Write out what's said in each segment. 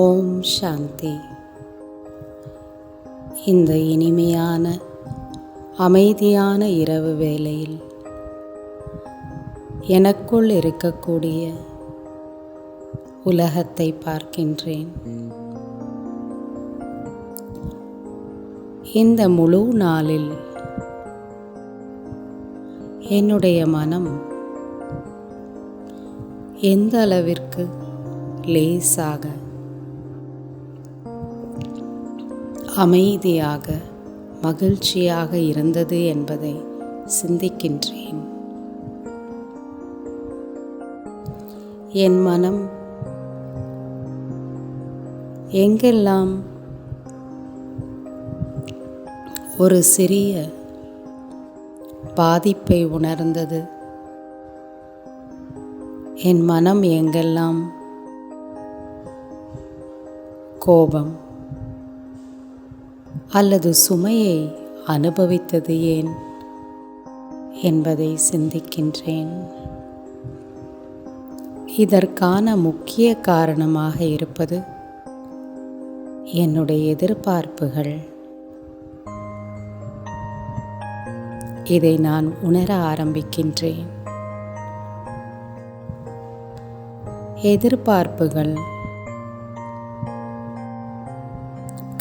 ஓம் சாந்தி. இந்த இனிமையான அமைதியான இரவு வேளையில் எனக்குள் இருக்கக்கூடிய உலகத்தை பார்க்கின்றேன். இந்த முழு நாளில் என்னுடைய மனம் எந்த அளவிற்கு லேசாக அமைதியாக மகிழ்ச்சியாக இருந்தது என்பதை சிந்திக்கின்றேன். என் மனம் எங்கெல்லாம் ஒரு சிறிய பாதிப்பை உணர்ந்தது, என் மனம் எங்கெல்லாம் கோபம் அல்லது சுமையை அனுபவித்தது ஏன் என்பதை சிந்திக்கின்றேன். இதற்கான முக்கிய காரணமாக இருப்பது என்னுடைய எதிர்பார்ப்புகள். இதை நான் உணர ஆரம்பிக்கின்றேன். எதிர்பார்ப்புகள்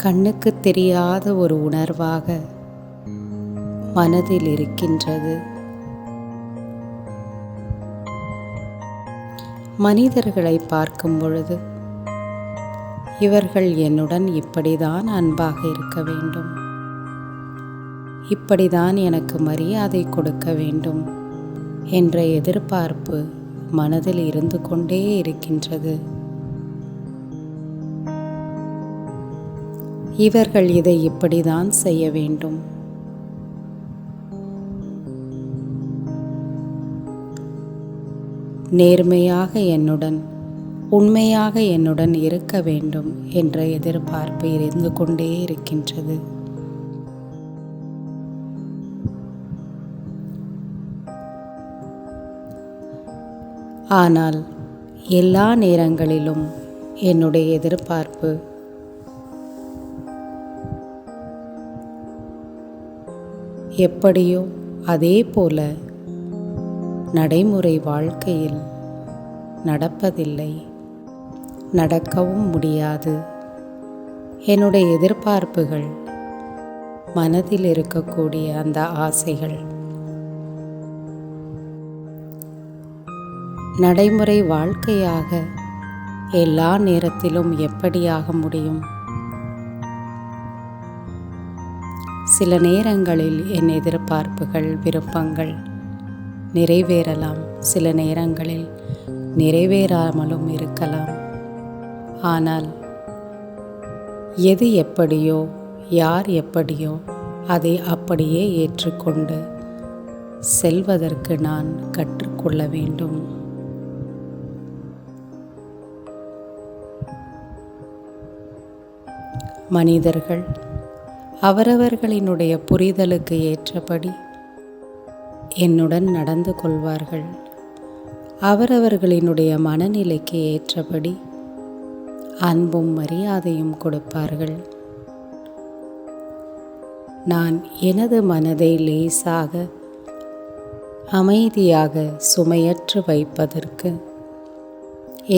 கண்ணுக்கு தெரியாத ஒரு உணர்வாக மனதில் இருக்கின்றது. மனிதர்களை பார்க்கும் பொழுது இவர்கள் என்னுடன் இப்படிதான் அன்பாக இருக்க வேண்டும், இப்படிதான் எனக்கு மரியாதை கொடுக்க வேண்டும் என்ற எதிர்பார்ப்பு மனதில் இருந்து கொண்டே இருக்கின்றது. இவர்கள் இதை இப்படிதான் செய்ய வேண்டும், நேர்மையாக என்னுடன் உண்மையாக என்னுடன் இருக்க வேண்டும் என்ற எதிர்பார்ப்பு இருந்து கொண்டே இருக்கின்றது. ஆனால் எல்லா நேரங்களிலும் என்னுடைய எதிர்பார்ப்பு எப்படியோ அதே போல நடைமுறை வாழ்க்கையில் நடப்பதில்லை, நடக்கவும் முடியாது. என்னுடைய எதிர்பார்ப்புகள், மனதில் இருக்கக்கூடிய அந்த ஆசைகள் நடைமுறை வாழ்க்கையாக எல்லா நேரத்திலும் எப்படியாக முடியும்? சில நேரங்களில் என் எதிர்பார்ப்புகள், விருப்பங்கள் நிறைவேறலாம், சில நேரங்களில் நிறைவேறாமலும் இருக்கலாம். ஆனால் எது எப்படியோ, யார் எப்படியோ அதை அப்படியே ஏற்றுக்கொண்டு செல்வதற்கு நான் கற்றுக்கொள்ள வேண்டும். மனிதர்கள் அவரவர்களினுடைய புரிதலுக்கு ஏற்றபடி என்னுடன் நடந்து கொள்வார்கள். அவரவர்களினுடைய மனநிலைக்கு ஏற்றபடி அன்பும் மரியாதையும் கொடுப்பார்கள். நான் எனது மனதை லேசாக அமைதியாக சுமையற்று வைப்பதற்கு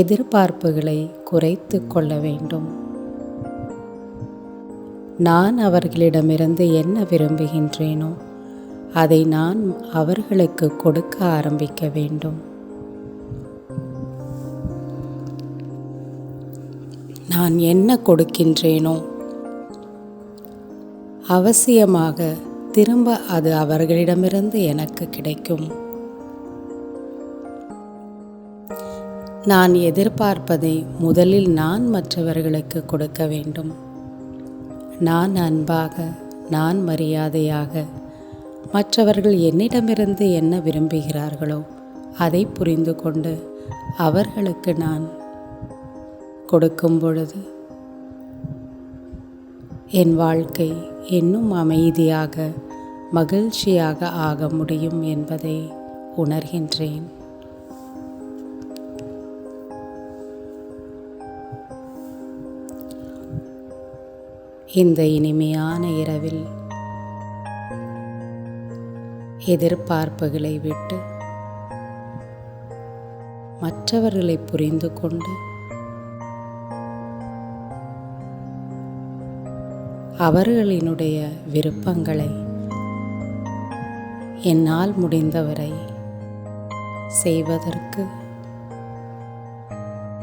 எதிர்பார்ப்புகளை குறைத்து கொள்ள வேண்டும். நான் அவர்களிடமிருந்து என்ன விரும்புகின்றேனோ அதை நான் அவர்களுக்கு கொடுக்க ஆரம்பிக்க வேண்டும். நான் என்ன கொடுக்கின்றேனோ அவசியமாக திரும்ப அது அவர்களிடமிருந்து எனக்கு கிடைக்கும். நான் எதிர்பார்ப்பதை முதலில் நான் மற்றவர்களுக்கு கொடுக்க வேண்டும். நான் அன்பாக, நான் மரியாதையாக, மற்றவர்கள் என்னிடமிருந்து என்ன விரும்புகிறார்களோ அதை புரிந்து கொண்டு அவர்களுக்கு நான் கொடுக்கும் பொழுது என் வாழ்க்கை இன்னும் அமைதியாக மகிழ்ச்சியாக ஆக முடியும் என்பதை உணர்கின்றேன். இந்த இனிமையான இரவில் எதிர்பார்ப்புகளை விட்டு மற்றவர்களை புரிந்து கொண்டு அவர்களினுடைய விருப்பங்களை என்னால் முடிந்தவரை செய்வதற்கு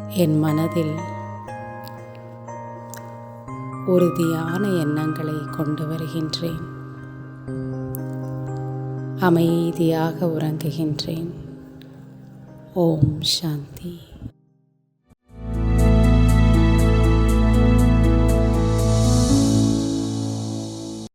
என் மனதில் உறுதியான எண்ணங்களை கொண்டு வருகின்றேன். அமைதியாக உறங்குகின்றேன். ஓம் சாந்தி.